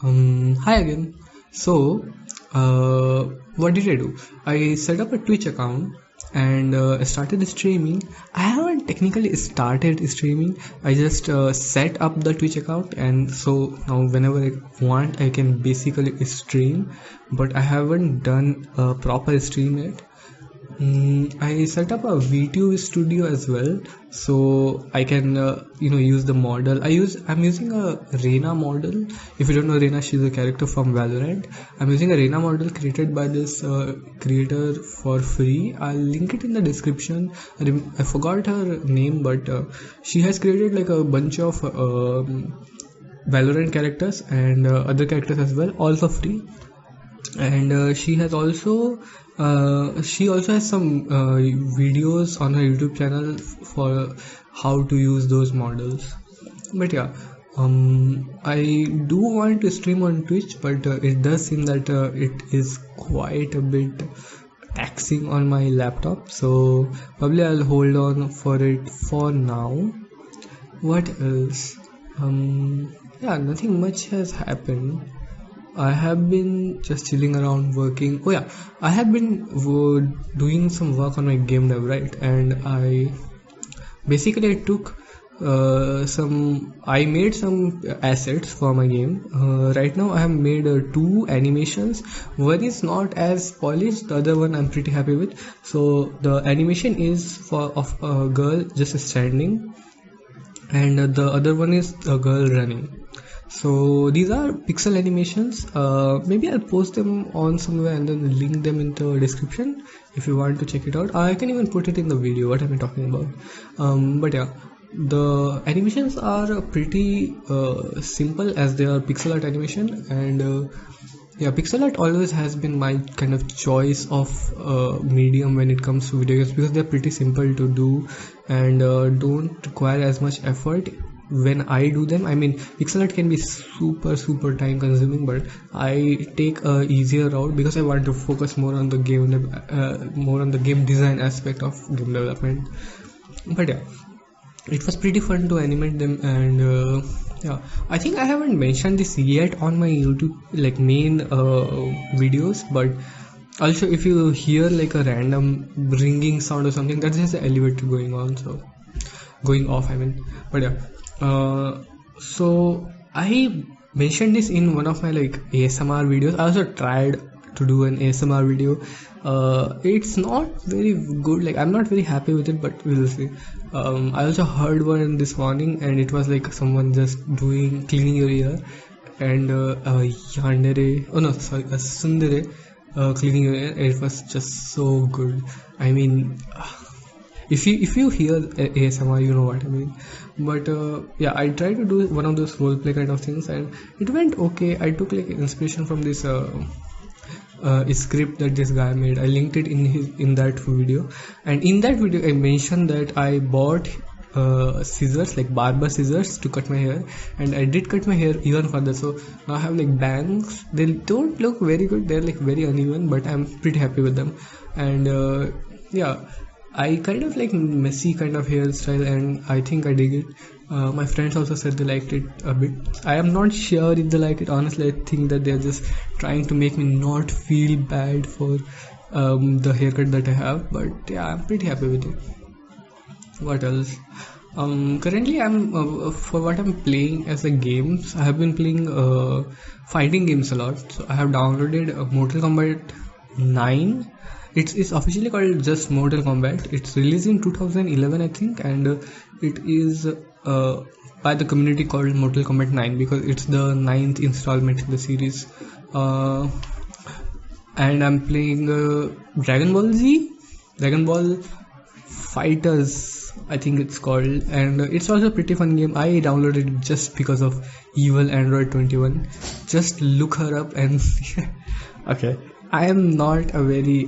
Hi again. So, what did I do? I set up a Twitch account and I started streaming. I haven't technically started streaming. I just set up the Twitch account, and so now whenever I want, I can basically stream. But I haven't done a proper stream yet. I set up a VTube studio as well, so I can use the model. I'm using a Reina model. If you don't know Reina, she's a character from Valorant. I'm using a Reina model created by this creator for free. I'll link it in the description. I forgot her name, but she has created like a bunch of Valorant characters and other characters as well, also free. And she also has some videos on her YouTube channel for how to use those models. But yeah, I do want to stream on Twitch, but it does seem that it is quite a bit taxing on my laptop, so probably I'll hold on for it for now. What else? Yeah, nothing much has happened. I have been just chilling around working. Oh yeah, I have been doing some work on my game dev, right? And I took I made some assets for my game. Right now I have made two animations. One is not as polished, the other one I'm pretty happy with. So the animation is of a girl just standing, and the other one is a girl running. So these are pixel animations. Maybe I'll post them on somewhere and then link them in the description if you want to check it out. I can even put it in the video what am I talking about. But yeah, the animations are pretty simple as they are pixel art animation, and yeah, pixel art always has been my kind of choice of medium when it comes to video games, because they're pretty simple to do and don't require as much effort. When I do them, I mean, pixel art can be super time consuming, but I take a easier route because I want to focus more on the game design aspect of game development. But yeah, it was pretty fun to animate them, and yeah, I think I haven't mentioned this yet on my YouTube like main videos, but also if you hear like a random ringing sound or something, that's just the elevator going off, I mean. But yeah, so I mentioned this in one of my like ASMR videos. I also tried to do an ASMR video. It's not very good, like I'm not very happy with it, but we'll see. I also heard one this morning, and it was like someone just cleaning your ear, and yandere, oh no, sorry, a sundere cleaning your ear. It was just so good. I mean, if you hear ASMR, you know what I mean. But yeah, I tried to do one of those roleplay kind of things, and it went okay. I took like inspiration from this script that this guy made. I linked it in that video, and in that video I mentioned that I bought scissors, like barber scissors, to cut my hair, and I did cut my hair even further. So now I have like bangs. They don't look very good, they're like very uneven, but I'm pretty happy with them. And yeah, I kind of like messy kind of hairstyle, and I think I dig it. My friends also said they liked it a bit. I am not sure if they like it. Honestly, I think that they're just trying to make me not feel bad for the haircut that I have. But yeah, I'm pretty happy with it. What else? Currently I'm for what I'm playing as a games, I have been playing fighting games a lot. So I have downloaded Mortal Kombat 9. It's officially called just Mortal Kombat. It's released in 2011, I think, and it is by the community called Mortal Kombat 9 because it's the 9th installment in the series. And I'm playing Dragon Ball Fighters, I think it's called, and it's also a pretty fun game. I downloaded it just because of evil Android 21. Just look her up and okay. I am not a very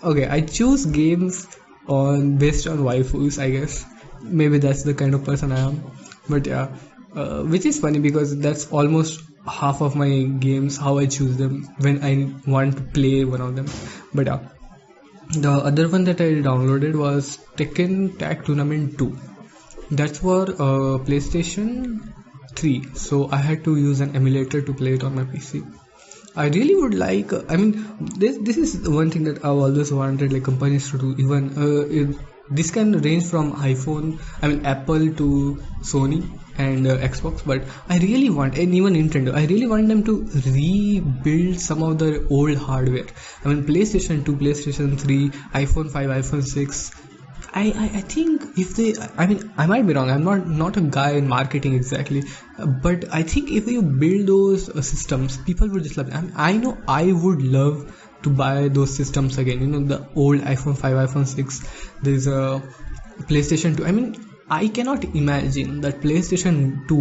okay, I choose games based on waifus, I guess. Maybe that's the kind of person I am. But yeah, which is funny because that's almost half of my games, how I choose them when I want to play one of them. But yeah, the other one that I downloaded was Tekken Tag Tournament 2. That's for PlayStation 3, so I had to use an emulator to play it on my PC. I really would like, this is one thing that I've always wanted like companies to do. Even this can range from Apple to Sony and Xbox, but I really want, and even Nintendo, I really want them to rebuild some of the old hardware. PlayStation 2, PlayStation 3, iPhone 5, iPhone 6. I think if they, I might be wrong, I'm not a guy in marketing exactly, but I think if you build those systems, people would just love it. I know I would love to buy those systems again, the old iPhone 5, iPhone 6, there's a PlayStation 2. I cannot imagine that PlayStation 2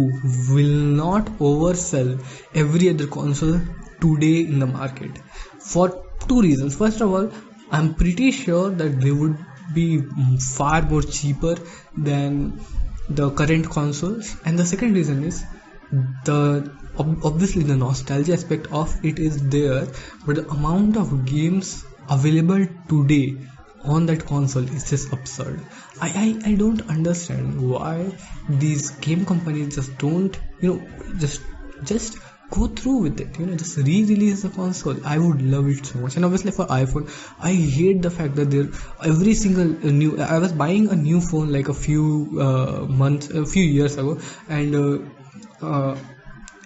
will not oversell every other console today in the market, for two reasons. First of all, I'm pretty sure that they would be far more cheaper than the current consoles, and the second reason is obviously the nostalgia aspect of it is there, but the amount of games available today on that console is just absurd. I don't understand why these game companies just don't just go through with it, just re-release the console. I would love it so much. And obviously for iPhone, I hate the fact that every single new, I was buying a new phone like a few years ago, and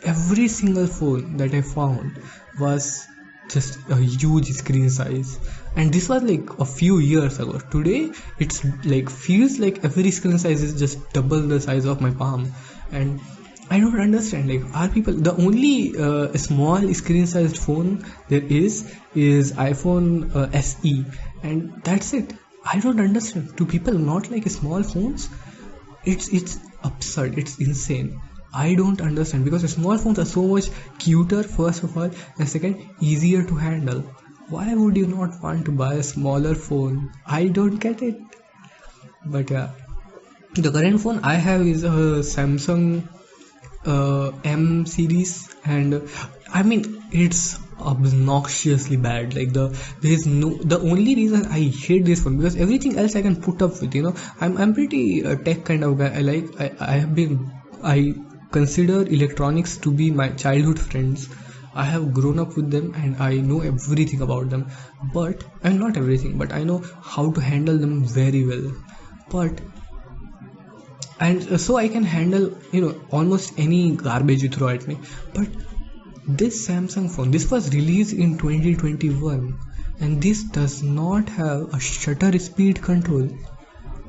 every single phone that I found was just a huge screen size, and this was like a few years ago. Today it's like feels like every screen size is just double the size of my palm, and I don't understand, like, are people, the only small screen sized phone there is iPhone SE, and that's it. I don't understand, do people not like small phones? It's absurd, it's insane. I don't understand, because small phones are so much cuter, first of all, and second, easier to handle. Why would you not want to buy a smaller phone? I don't get it. But yeah, the current phone I have is a Samsung M series, and it's obnoxiously bad. Like the only reason I hate this phone, because everything else I can put up with, I'm pretty tech kind of guy. I consider electronics to be my childhood friends. I have grown up with them and I know everything about them, but not everything, but I know how to handle them very well. So I can handle almost any garbage you throw at me. But this Samsung phone, this was released in 2021, and this does not have a shutter speed control.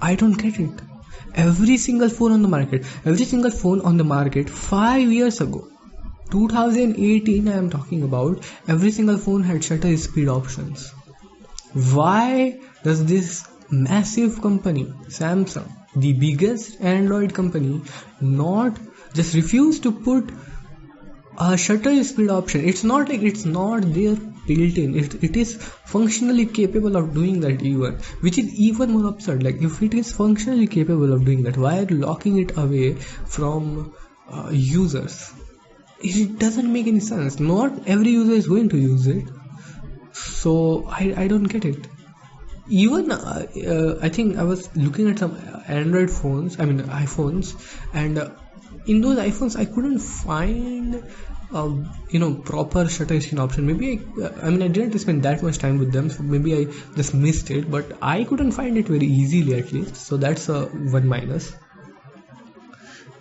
I don't get it. Every single phone on the market 5 years ago, 2018 I am talking about, every single phone had shutter speed options. Why does this massive company, Samsung, the biggest Android company, not just refuse to put a shutter speed option? It's not like it's not there built in. It is functionally capable of doing that even, which is even more absurd. Like, if it is functionally capable of doing that, why are you locking it away from users? It doesn't make any sense. Not every user is going to use it, so I don't get it. Even I think I was looking at some Android phones, iPhones, and in those iPhones I couldn't find proper shutter speed option. Maybe I didn't spend that much time with them, so maybe I just missed it, but I couldn't find it very easily, at least. So that's one minus.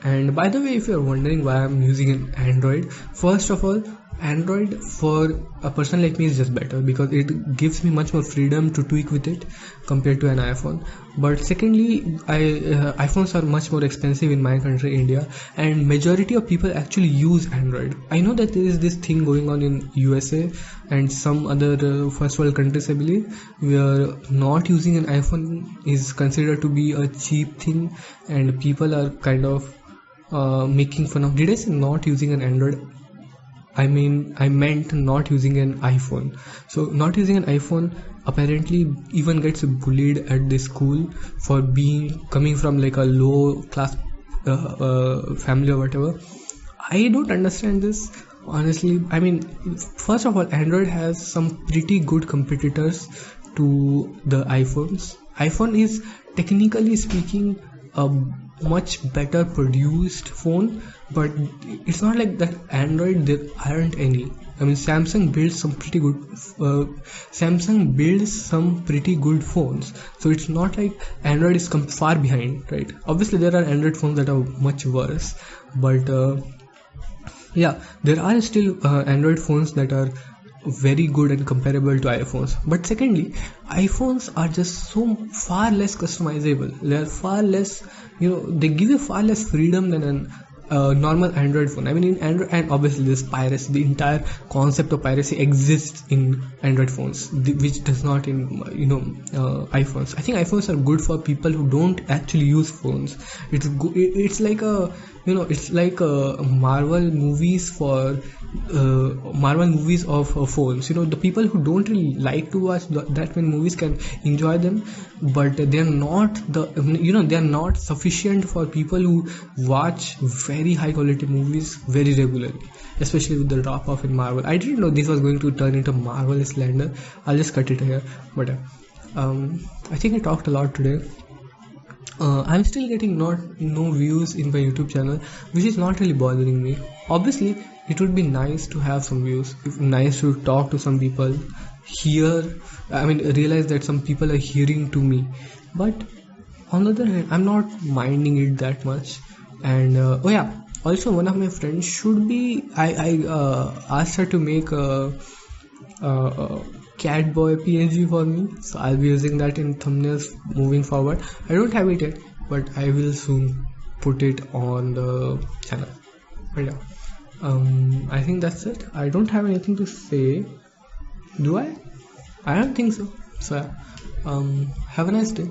And by the way, if you're wondering why I'm using an Android, first of all, Android for a person like me is just better, because it gives me much more freedom to tweak with it compared to an iPhone. But secondly, iPhones are much more expensive in my country, India, and majority of people actually use Android. I know that there is this thing going on in USA and some other first world countries, I believe, where not using an iPhone is considered to be a cheap thing, and people are kind of making fun of. Did I say not using an Android? I meant not using an iPhone. So not using an iPhone apparently even gets bullied at the school for coming from like a low class family or whatever. I don't understand this, honestly. First of all, Android has some pretty good competitors to the iPhones. iPhone is technically speaking a much better produced phone but it's not like that Android there aren't any. I mean, Samsung builds some pretty good phones, so it's not like Android is far behind, right? Obviously there are Android phones that are much worse, but yeah, there are still Android phones that are very good and comparable to iPhones. But secondly, iPhones are just so far less customizable. They are far less, they give you far less freedom than an normal Android phone. I mean, in Android, and obviously this piracy, the entire concept of piracy exists in Android phones, which does not in iPhones. I think iPhones are good for people who don't actually use phones. It's like a it's like Marvel movies for Marvel movies of phones. The people who don't really like to watch that many movies can enjoy them, but they are not they are not sufficient for people who watch very high quality movies very regularly, especially with the drop off in Marvel. I didn't know this was going to turn into Marvel slander. I'll just cut it here, but I think I talked a lot today. I'm still getting no views in my YouTube channel, which is not really bothering me. Obviously, it would be nice to have some views, nice to talk to some people, realize that some people are hearing to me. But on the other hand, I'm not minding it that much. And also one of my friends I asked her to make a cat boy PNG for me, so I'll be using that in thumbnails moving forward. I don't have it yet, but I will soon put it on the channel. But yeah, I think that's it. I don't have anything to say. Do I? I don't think so. So yeah, have a nice day.